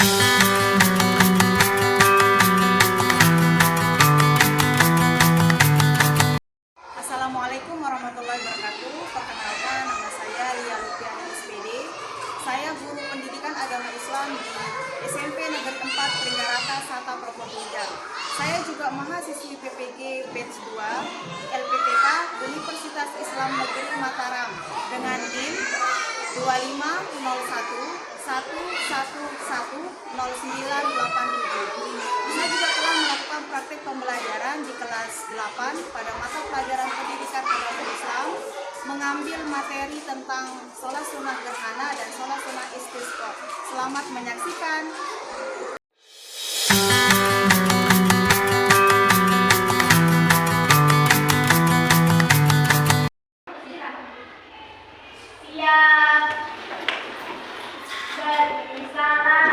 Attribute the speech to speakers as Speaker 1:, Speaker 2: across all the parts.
Speaker 1: Assalamualaikum warahmatullahi wabarakatuh. Perkenalkan, nama saya Lia Lupiana SPD. Saya guru pendidikan agama Islam di SMP Negeri 4 Pringgarata Sata Probolinggo. Saya juga mahasiswi PPG Batch 2 LPTK Universitas Islam Negeri Mataram dengan NIM 250111100987. Saya juga telah melakukan praktik pembelajaran di kelas 8 pada mata pelajaran pendidikan agama Islam, mengambil materi tentang sholat sunnah gerhana dan sholat sunnah istisqa. Selamat menyaksikan.
Speaker 2: Siap. Beri salam.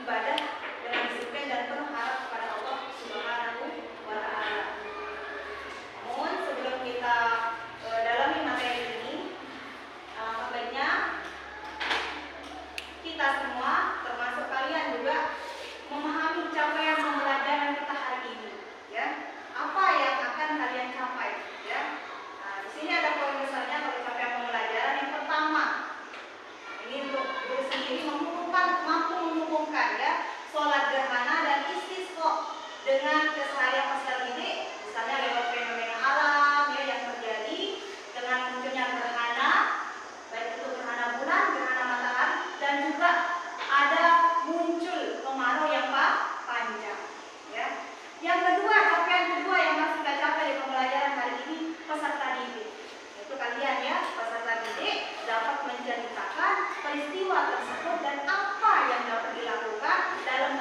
Speaker 1: ibadah dengan disiplin dan penuh harap kepada Allah Subhanahu wa Ta'ala. Namun sebelum kita dalami materi ini, alangkah baiknya kita semua, termasuk kalian juga, memahami capaian pembelajaran kita hari ini. Ya, apa yang akan kalian capai? Ya, nah, di sini ada poin besarnya kalau capaian pembelajaran. Yang pertama, ini untuk diri sendiri mampu menghubungkan ya sholat gerhana dan istisqa dengan keseharian peserta didik, misalnya lewat fenomena alam ya yang terjadi dengan munculnya gerhana, baik itu gerhana bulan, gerhana matahari, dan juga ada muncul kemarau yang panjang. Ya. Yang kedua, capaian kedua yang harus kita capai di pembelajaran hari ini, peserta didik. Itu kalian ya, peserta didik dapat menceritakan peristiwa tersebut dan apa yang dapat dilakukan dalam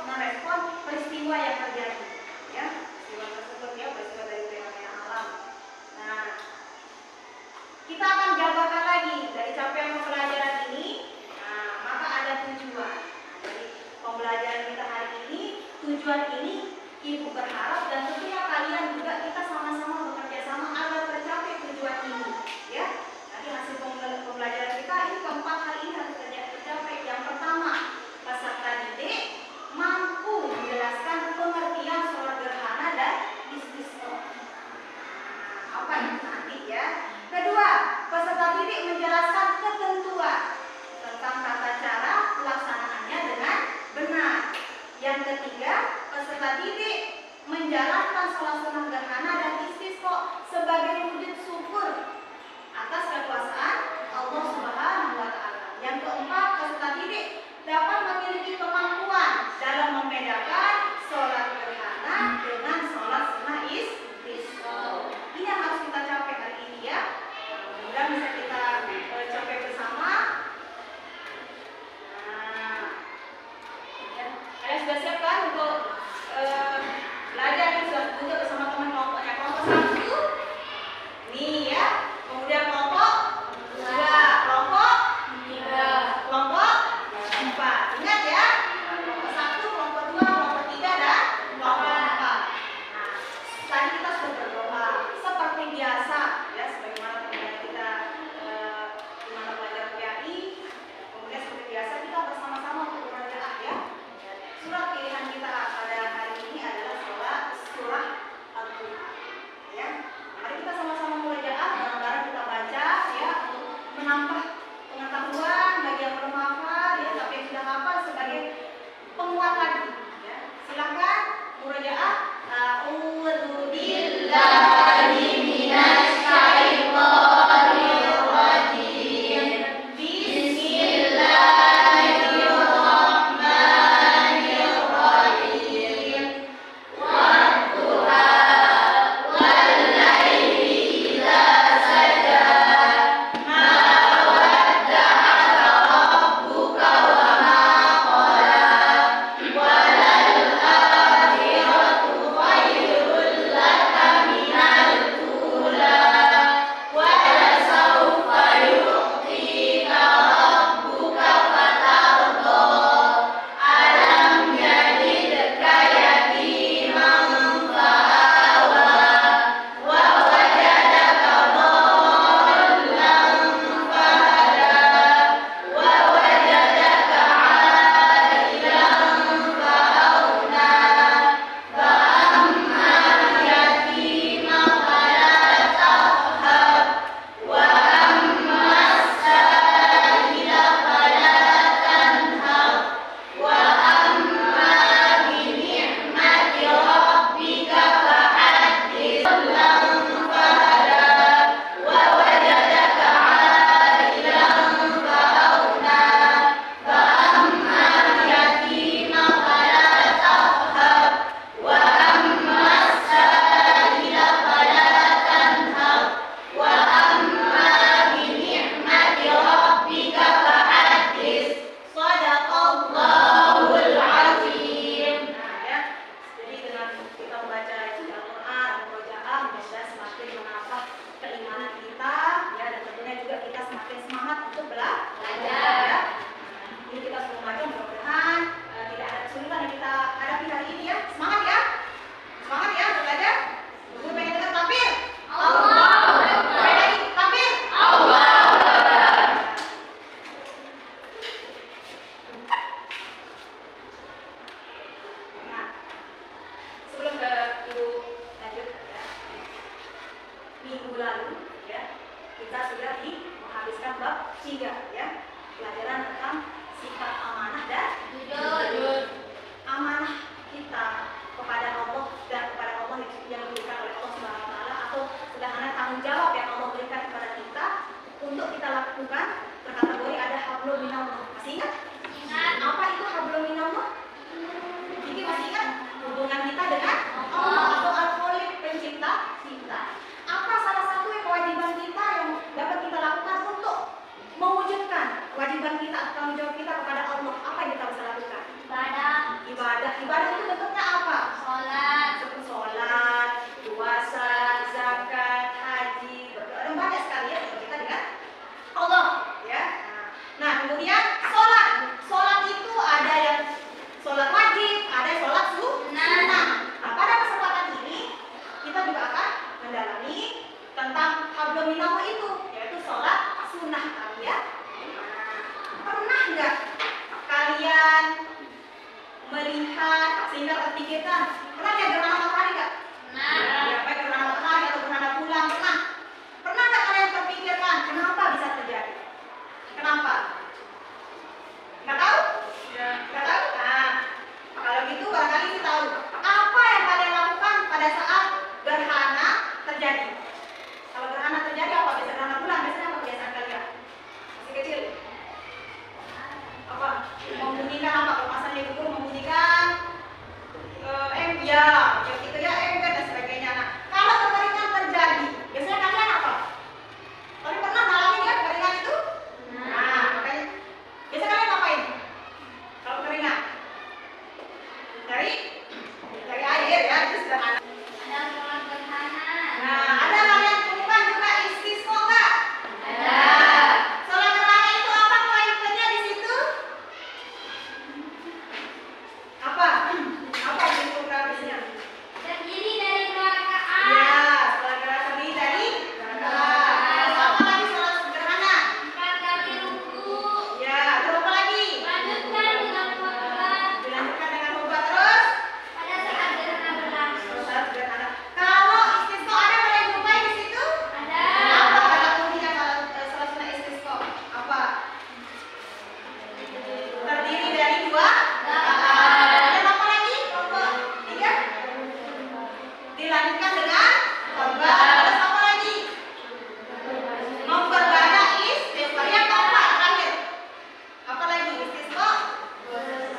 Speaker 1: merespon peristiwa yang terjadi. Ya, peristiwa tersebut ya, peristiwa dari fenomena alam. Nah, kita akan jabarkan lagi dari capaian pembelajaran ini. Nah, maka ada tujuan. Jadi pembelajaran kita hari ini, tujuan ini Ibu berharap dan tentunya kalian juga kita sama-sama bekerja sama agar tercapai tujuan ini. Ya, nanti hasil pembelajaran kita ini keempat hal ini harus tercapai. Yang pertama, peserta didik mampu menjelaskan pengertian sholat gerhana dan istisqa. Apa itu nanti ya? Kedua, peserta didik menjelaskan ketentuan tentang tata cara pelaksanaannya dengan benar. Yang ketiga, peserta didik menjalankan sholat sunnah gerhana dan istisqa sebagai wujud syukur atas kekuasaan Allah Subhanahu wa Ta'ala. Yang keempat, peserta didik dapat memiliki kemampuan dalam membedakan sholat gerhana dengan sholat sunnah istisqa. Ini yang harus kita capai hari ini ya. Mudah-mudahan bisa kita capai bersama. Nah, ya. Kalian sudah siap kan untuk belajar ini sudah duduk bersama teman kelompoknya. Kelompok 1 ini ya, kemudian kelompok 2, kelompok 3, kelompok 4. Ingat ya, kelompok 1, kelompok 2, kelompok 3 dan kelompok 4. Nah, tadi kita sudah berdoa seperti biasa ya, sebagaimana pembelajaran kita di mana belajar PAI. Kemudian seperti biasa kita bersama-sama untuk belajar ya. Surat pilihan kita pada hari ini adalah surah Al-Quran. Ya, mari kita sama-sama belajar, bareng-bareng kita baca ya untuk menambah pengetahuan bagi yang belum hafal ya, tapi yang sudah hafal sebagai bulan, melihat, sehingga terpikirkan. Pernah lihat gerhana matahari nggak? Ya, baik gerhana matahari atau gerhana bulan, pernah? Pernah nggak kalian terpikirkan kenapa bisa terjadi? Kenapa? Nggak tahu? Nggak tahu? Nah, kalau gitu barangkali kita tahu. Apa yang kalian lakukan pada saat gerhana terjadi? Kalau gerhana terjadi apa? Biasa gerhana bulan, biasanya apa kebiasaan kalian? Masih kecil? Apa? Membunyikan apa? Kalau masanya ibu guru membunyikan ya, yang itu ya, dan sebagainya. Nah, kalau kekeringan terjadi, biasanya kalian apa? Kalian pernah ngalamin ya kekeringan itu? Nah, makanya biasa kalian ngapain? Kalau kekeringan? Cari air ya, itu sederhana.
Speaker 2: Ada sholat gerhana.
Speaker 1: Nah, ada kalian temukan juga istisqa nggak?
Speaker 2: Ada.
Speaker 1: Sholat gerhana itu apa poin-poinnya di situ? Apa? Apa yang geografisnya?
Speaker 2: Terdiri dari 2 rakaat.
Speaker 1: Ya, sholat gerhana terdiri dari apa lagi sholat gerhana?
Speaker 2: 4 kali ruku.
Speaker 1: Ya, terus apa lagi?
Speaker 2: Lanjutkan dengan khutbah
Speaker 1: Dilanjutkan dengan khutbah terus.
Speaker 2: pada saat gerhana berlangsung.
Speaker 1: Sholat gerhana. Kalau istisqa ada kalian jumpai di situ?
Speaker 2: Ada.
Speaker 1: Apa kata kuncinya kalau sholat sunnah istisqa? Apa? Terdiri dari 2 rakaat. Dan apa lagi? Kelompok 3. Dilanjutkan dengan khutbah. Terus apa lagi? Memperbanyak istighfar. Yang keempat terakhir. Apa lagi? Istisqa.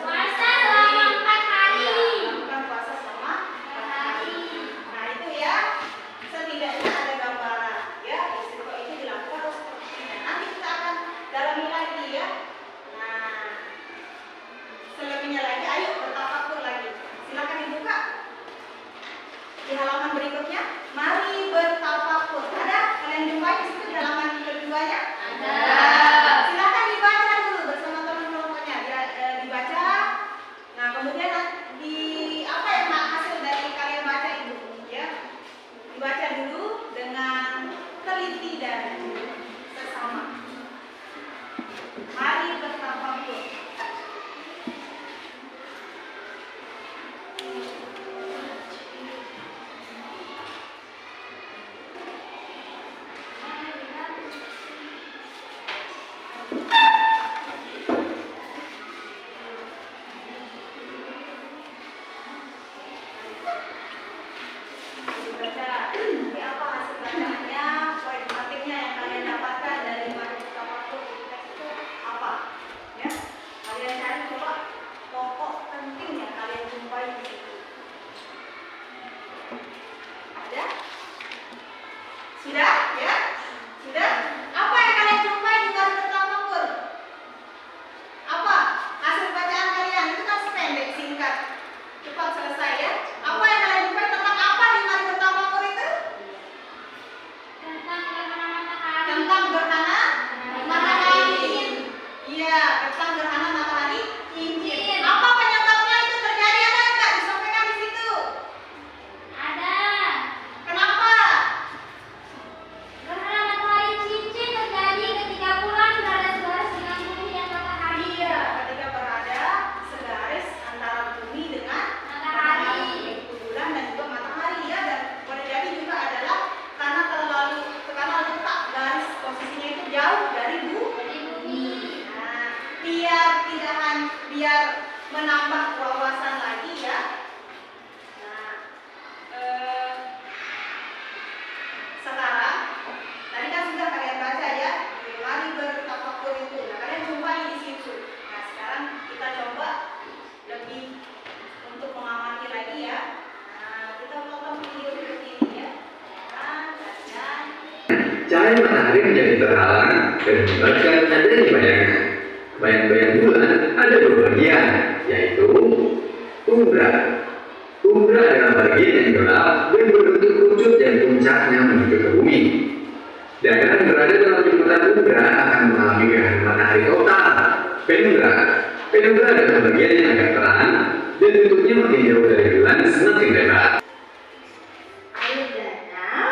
Speaker 2: Puasa selama 4 hari.
Speaker 1: Lakukan puasa selama 4 hari.
Speaker 2: Hari.
Speaker 1: Nah itu ya, setidaknya ada gambaran ya, istisqa itu dilakukan harus seperti ini. Nanti kita akan dalami lagi ya. Nah, selebihnya lagi, ayo bertafakur lagi. Silakan dibuka di halaman berikutnya. Mari bertafakur. Ada kalian jumpai di situ di halaman keduanya?
Speaker 2: Ada.
Speaker 1: Nah, silakan dibaca dulu bersama teman-temannya. Dibaca. Nah, kemudian di apa yang hasil dari kalian baca itu ya? Dibaca dulu dengan teliti dan sesama. Mari bertafakur. Dibaca. Nanti apa hasil bacaannya? Poin pentingnya yang kalian dapatkan dari mari bertafakur di teks itu apa? Ya, kalian cari coba pokok penting yang kalian jumpai di situ. Ada? Sudah? Ya? Sudah? Apa yang kalian jumpai di mari bertafakur? Apa? Hasil bacaan kalian itu kan pendek, singkat, cepat selesai ya. Apa yang kalian jumpai tentang apa di mari bertafakur itu?
Speaker 2: Tentang gerhana matahari.
Speaker 1: Tentang gerhana matahari. Iya, tentang gerhana matahari cincin. Apa penyebabnya itu terjadi? Ada nggak disampaikan di situ?
Speaker 2: Ada.
Speaker 1: Kenapa?
Speaker 2: Gerhana matahari cincin terjadi ketika bulan berada selaras dengan bumi dan matahari.
Speaker 1: Iya, ketika berada segaris antara bumi dengan
Speaker 2: Matahari.
Speaker 1: yaitu bulan dan juga matahari ya. Dan boleh jadi juga adalah karena letak garis posisinya itu jauh dari bumi.
Speaker 2: Dari bumi.
Speaker 1: Nah, biar menambah wawasan lagi ya. Nah, sekarang tadi kan sudah kalian baca ya, mari bertafakur itu. Nah, kalian jumpai di situ. Nah, sekarang kita coba lebih untuk mengamati lagi ya. Nah, kita tonton video seperti ini ya. Dan
Speaker 3: Cahaya matahari menjadi terhalang dan menyebabkan adanya bayangan. Bayang-bayang bulan ada 2 bagian, yaitu umbra. Umbra adalah bagian yang gelap dan berbentuk kerucut dan puncaknya menuju ke bumi. Daerah yang berada dalam lingkaran umbra akan mengalami gerhana matahari total. Penumbra adalah bagian yang agak terang dan bentuknya makin jauh dari bulan semakin lebar.
Speaker 1: air danau,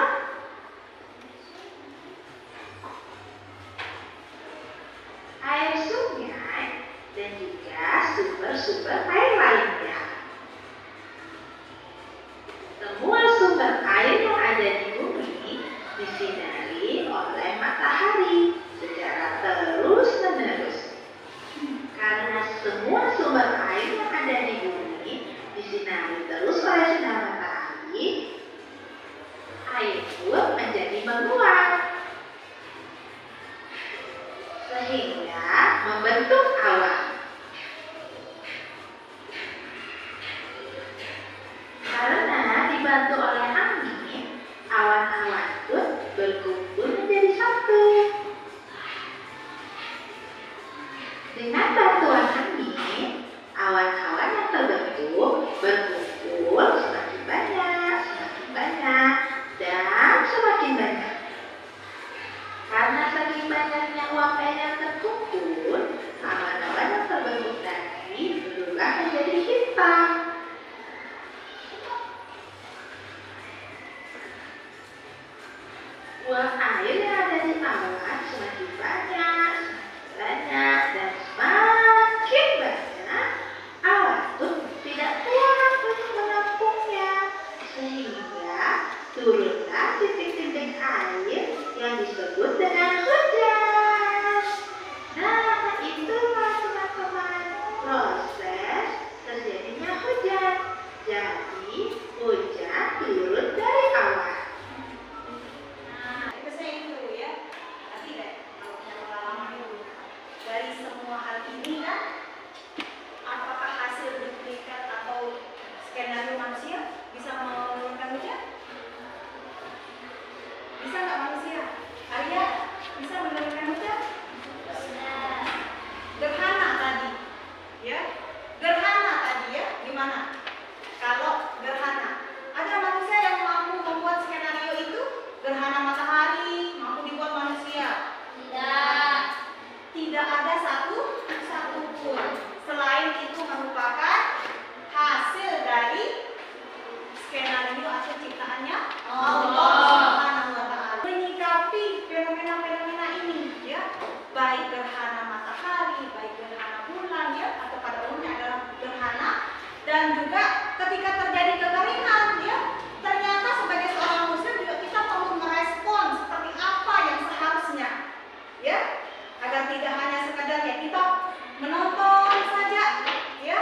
Speaker 4: air sungai, dan juga sungai awan yang terbentuk berkumpul semakin banyak, dan semakin banyak. Karena saking banyaknya uap air yang terkumpul, awan-awan yang terbentuk tadi berubah menjadi hitam. Uap air yang ada di awan semakin banyak, dan semakin banyak, awan pun tidak kuat untuk menampungnya, sehingga turunlah titik-titik air yang disebut dengan hujan. Nah, itulah teman-teman proses terjadinya hujan. Jadi, hujan turun dari awan.
Speaker 1: Nah, itu saya ingin dulu ya. Nanti deh kalau punya pengalaman dulu. Dari semua hal ini kan, apakah hasil duplikat atau skenario manusia bisa menurunkan hujan? Bisa nggak manusia? Arya, bisa menurunkan hujan? Gerhana tadi, ya. Gerhana tadi ya, gimana? Kalau gerhana, ada manusia yang mampu membuat skenario itu? Gerhana matahari mampu dibuat manusia? Tidak ada satu pun. Selain itu merupakan hasil dari skenario atau ciptaannya Allah Subhanahu wa Ta'ala. Menyikapi fenomena-fenomena ini, ya, baik gerhana matahari, baik gerhana bulan, ya, atau pada umumnya adalah gerhana, dan juga ketika terjadi kekeringan, ya, ternyata sebagai seorang muslim juga kita perlu merespon seperti apa yang seharusnya, ya, agar tidak hanya sekadar ya kita menonton saja, ya,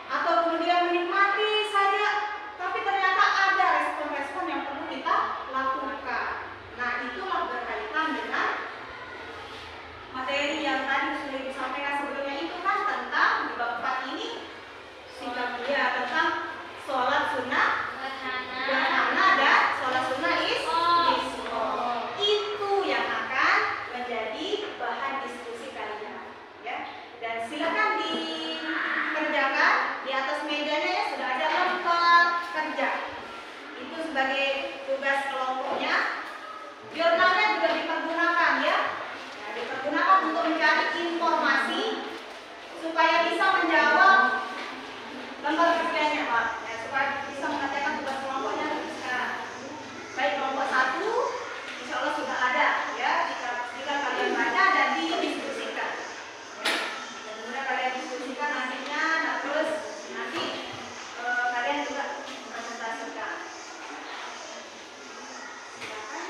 Speaker 1: atau kemudian menikmati saja, tapi ternyata ada respon-respon yang perlu kita lakukan. Nah, itulah berkaitan dengan materi yang tadi sudah disampaikan sebelumnya itu kan tentang di bab 4 ini sikap dia tentang sholat sunnah gerhana dan sholat sunnah isra. Itu yang akan menjadi bahan diskusi kalian, ya. Dan silakan dikerjakan di atas mejanya ya, sudah ada lembar kerja. Itu sebagai tugas kelompoknya. Jurnalnya juga dipergunakan ya. Nah, dipergunakan untuk mencari informasi supaya bisa menjawab lembar kerjanya, Pak. Ya, supaya bisa mengerjakan tugas kelompoknya sekarang. Baik kelompok 1, insya Allah sudah ada ya. Jika kalian baca dan didiskusikan. Ya. Dan kemudian kalian diskusikan nantinya, nah terus nanti kalian juga presentasikan. Silakan.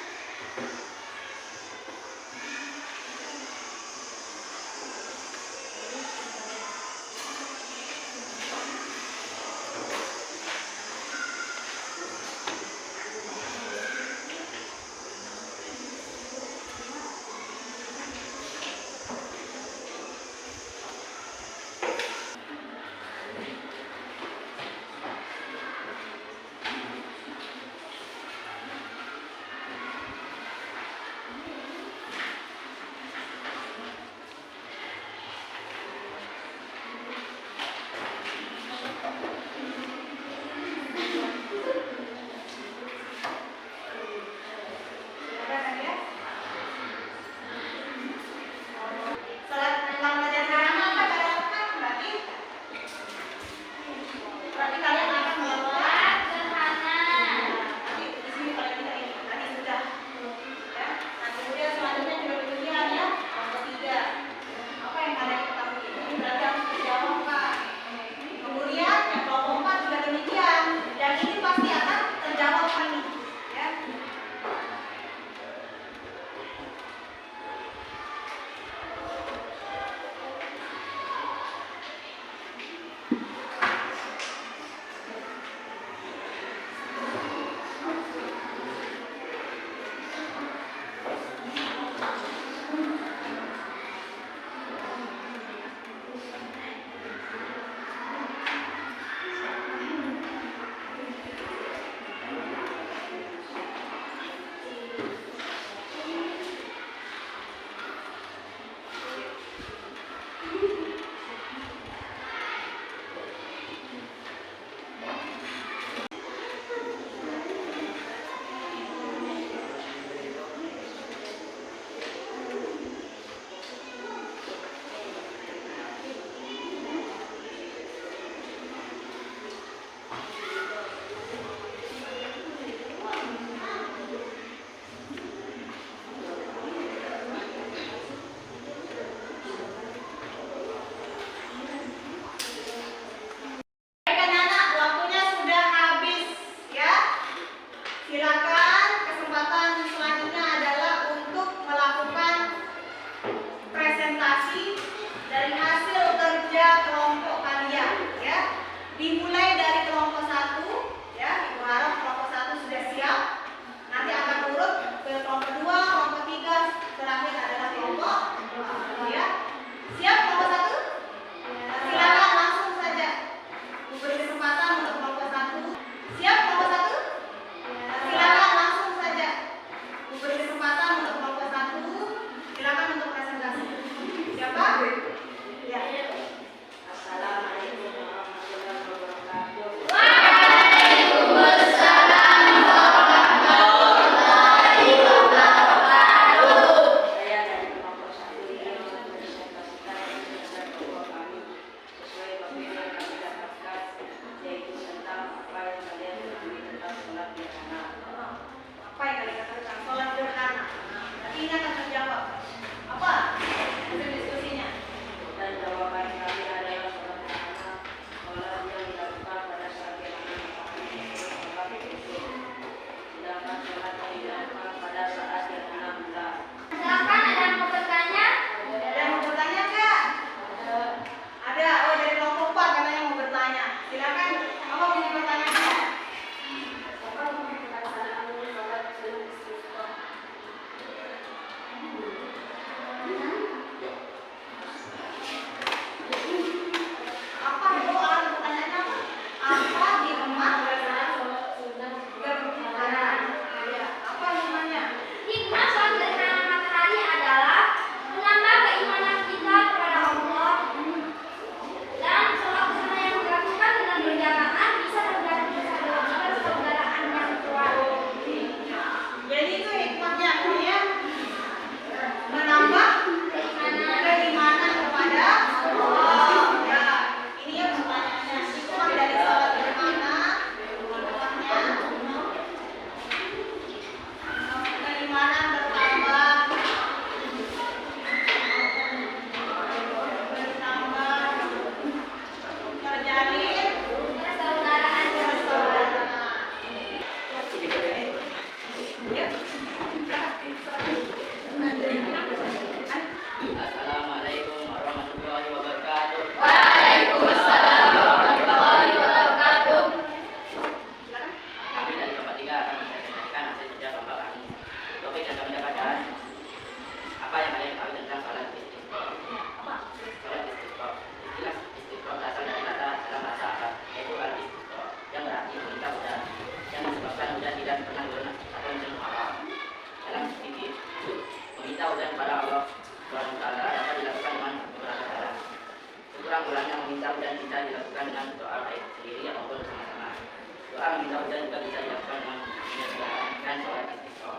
Speaker 5: Doa meminta hujan juga bisa dilakukan dengan mengerjakan sholat istisqa.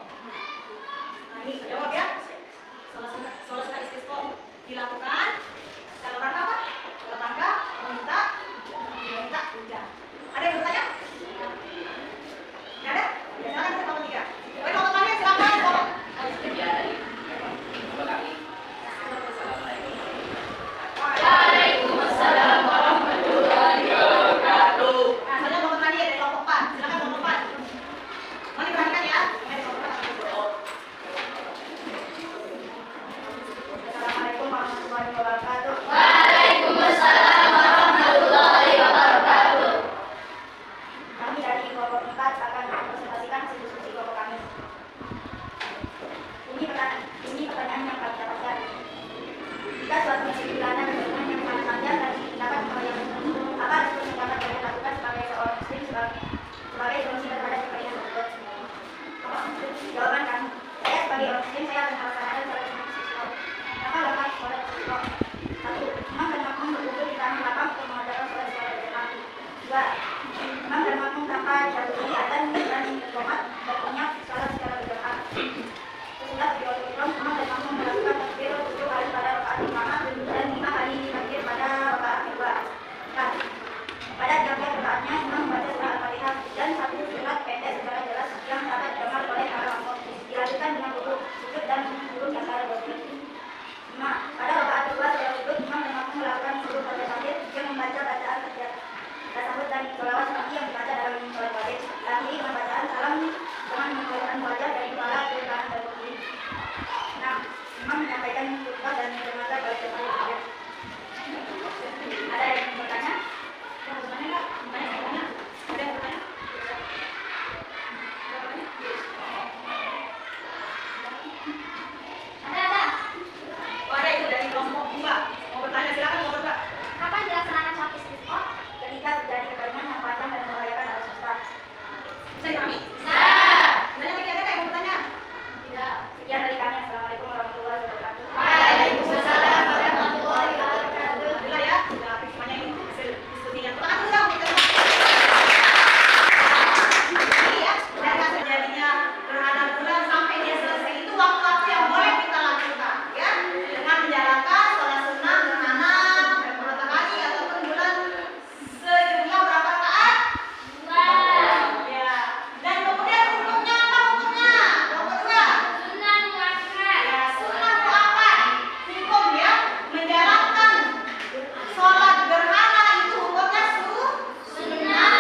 Speaker 1: Nah, ini jawab ya. Sholat sunat istisqa dilakukan dalam rangka apa? Dalam rangka meminta hujan. Ada yang bertanya? Nggak ada? Ya, silakan kita nomor 3. Oke, nomor 3 silakan.
Speaker 5: Sekian dari Bapak kami. Assalamualaikum.
Speaker 2: Waalaikumsalam warahmatullahi wabarakatuh.
Speaker 1: Nah, saya nomor tadi ada kelompok 4. Silakan kelompok 4. Mau diperhatikan ya? Ini kelompok 4. Assalamualaikum warahmatullahi wabarakatuh.
Speaker 2: Waalaikumsalam warahmatullahi wabarakatuh.
Speaker 1: Kami dari kelompok 4 akan mempresentasikan hasil diskusi kelompok kami. Ini pertanyaan yang kami dapatkan. Jika suatu misi bulanan dengan yang sangat panjang dan dapat membayar apa respon yang dapat kalian lakukan sebagai seorang muslim sebagai solusi terhadap kekayaan tersebut? Jawaban kami, saya sebagai orang muslim saya akan melaksanakan sholat sunat istisqa. Maka lepas sholat istisqa. 1. Imam dan makmum berkumpul di tanah lapang untuk mengajarkan sholat secara berjamaah. 2. Imam dan makmum tanpa dihadiri adzan dan iqamat berniat sholat secara berjamaah. Sesudah beribadah imam dan makmum melakukan takbir 7 kali pada rakaat pertama dan 5 kali takbir pada rakaat kedua. Pada tiap-tiap rakaatnya imam membaca surah Al-Fatihah dan satu surat pendek secara jelas yang dapat didengar oleh para makmum. Dilanjutkan dengan rukuk, sujud dan turun di antara dua sujud. 5. Pada rakaat kedua setelah sujud, imam dan makmum melakukan sujud pada tahiyat yang membaca bacaan tasawuf dan sholawat seperti yang dibaca dalam sholat wajib. Akhiri dengan bacaan salam dengan mengeluarkan wajah dari kepala ke kanan dan ke kiri. 6. Imam menyampaikan khutbah dan bermata pada jemaah. Ada yang bertanya? Yang bertanya nggak? Bertanya? Ada yang bertanya?
Speaker 2: Ada.
Speaker 1: Oh, ada itu dari kelompok 2. Mau bertanya silakan kelompok 2.
Speaker 2: Kapan dilaksanakan sholat istisqa?
Speaker 1: Ketika terjadi kekeringan yang panjang dan membahayakan arus besar. Bisa dipahami?
Speaker 2: Nah.
Speaker 1: Bertanya lagi ada nggak yang mau bertanya?
Speaker 2: Tidak.
Speaker 1: Sekian dari kami. Assalamualaikum warahmatullahi wabarakatuh.
Speaker 2: Waalaikumsalam warahmatullahi wabarakatuh.
Speaker 1: Alhamdulillah ya, sudah habis semuanya ini hasil diskusinya. Terima kasih dong. Ini ya, dari hasil terjadinya gerhana bulan sampai dia selesai itu waktu-waktu yang boleh kita lakukan ya, dengan menjalankan sholat sunnah gerhana berapa kali ataupun bulan sejumlah berapa rakaat?
Speaker 2: 2.
Speaker 1: Ya. Dan kemudian hukumnya apa hukumnya? Nomor 2.
Speaker 2: Sunnah muakkad.
Speaker 1: Ya, sunnah muakkad. Hukum ya, menjalankan sholat gerhana itu hukumnya
Speaker 2: Sunnah.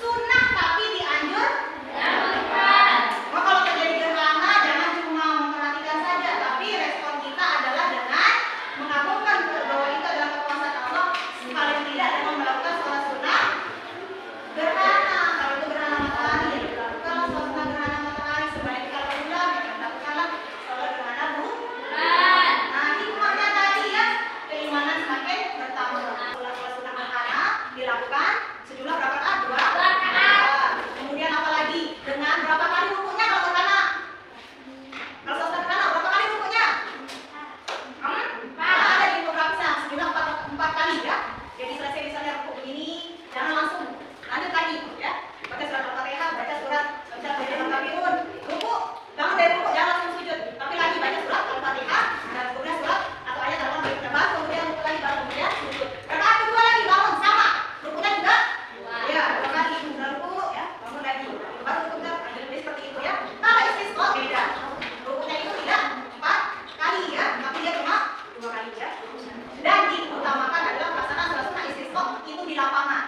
Speaker 1: sunnah tapi dianjurkan. Maka kalau terjadi gerhana jangan cuma memperhatikan saja, tapi respon kita adalah dengan mengagungkan bahwa itu adalah kekuasaan Allah, paling tidak dengan melakukan sholat sunnah gerhana. Kalau itu gerhana matahari ya dilakukanlah sholat sunnah gerhana matahari. Sebaliknya kalau bulan ya lakukanlah sholat gerhana bulan. Nah, hikmahnya tadi ya, keimanan semakin bertambah. Sholat sunnah gerhana dilakukan sejumlah berapa rakaat? 2 rakaat. Kemudian apa lagi? Dengan berapa kali rukuknya kalau gerhana? Kalau sholat gerhana berapa kali rukuknya? Ada di infografisnya sejumlah 4 kali ya. Jadi selesai misalnya rukuk begini, jangan langsung lanjut lagi ya. Baca surat Al-Fatihah, baca surat Al-Kafirun, rukuk, bangun dari rukuk jangan langsung sujud, tapi lagi baca surat Al-Fatihah dan kemudian surat atau ayat dalam berikutnya, kemudian rukuk lagi, baru kemudian sujud. Rakaat kedua lagi bangun sama, rukuknya juga ya 2 kali, kemudian rukuk ya, bangun lagi, baru rukuknya jadi seperti itu ya. Kalau istisqa beda, rukuknya itu tidak 4 kali ya, tapi dia cuma 2 kali ya. Dan diutamakan adalah pelaksanaan sholat sunnah istisqa itu di lapangan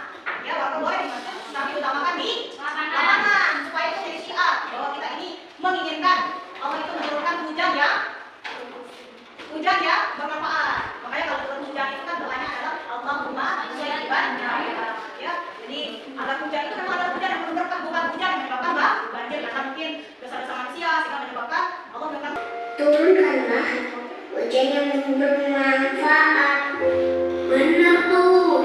Speaker 1: ya, walaupun boleh di masjid tapi utamakan di lapangan supaya itu jadi syiar bahwa kita ini menginginkan Allah itu menurunkan hujan ya bermanfaat. Makanya kalau turun hujan itu kan doanya adalah Allahumma shayyiban nafi'an ya. Jadi agar hujan itu memang ada hujan yang berkah, bukan hujan yang menyebabkan banjir karena mungkin dosa-dosa manusia sehingga menyebabkan Allah menurunkan.
Speaker 6: Turunkanlah hujan yang bermanfaat. Benar tuh.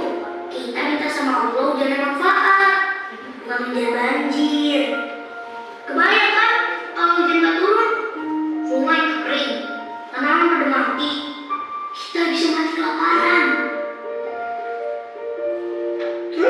Speaker 6: Kita minta sama Allah hujan yang bermanfaat, bukan hujan banjir. Kebayang kan kalau hujan tak turun, sungai kering, tanaman pada mati, kita bisa mati kelaparan.
Speaker 1: 1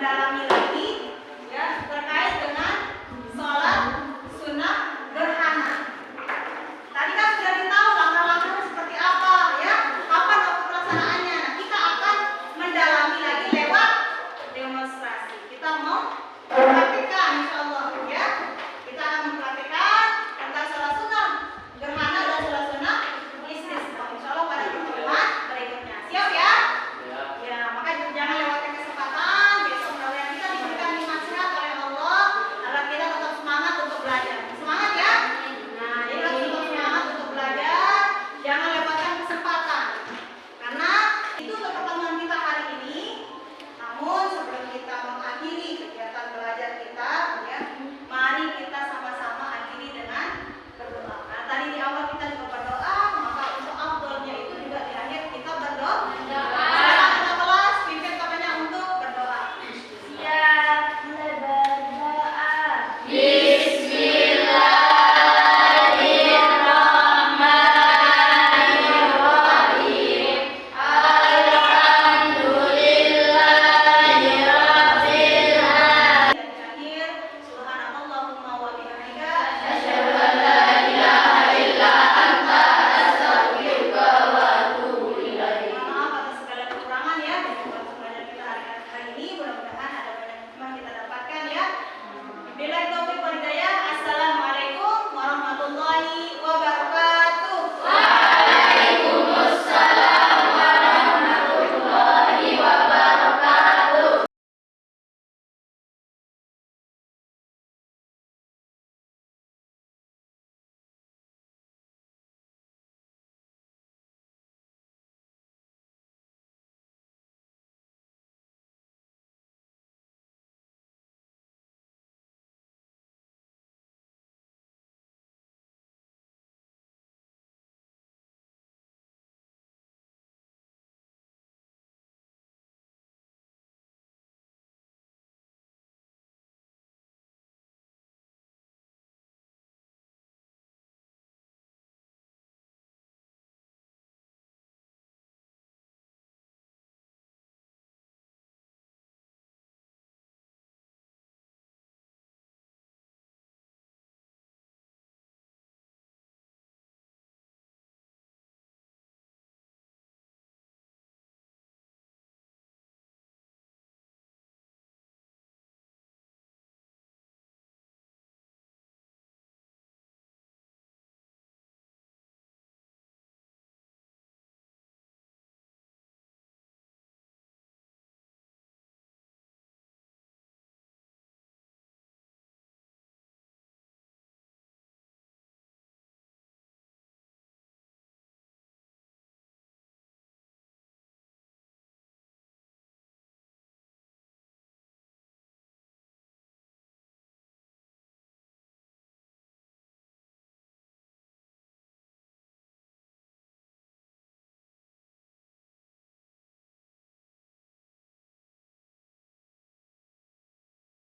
Speaker 1: mendalami lagi ya terkait dengan sholat sunnah gerhana. Tadi kan sudah ditahu langkah-langkahnya seperti apa ya, kapan waktu pelaksanaannya. Nah, kita akan mendalami lagi lewat demonstrasi. Kita mau praktikkan insya Allah ya.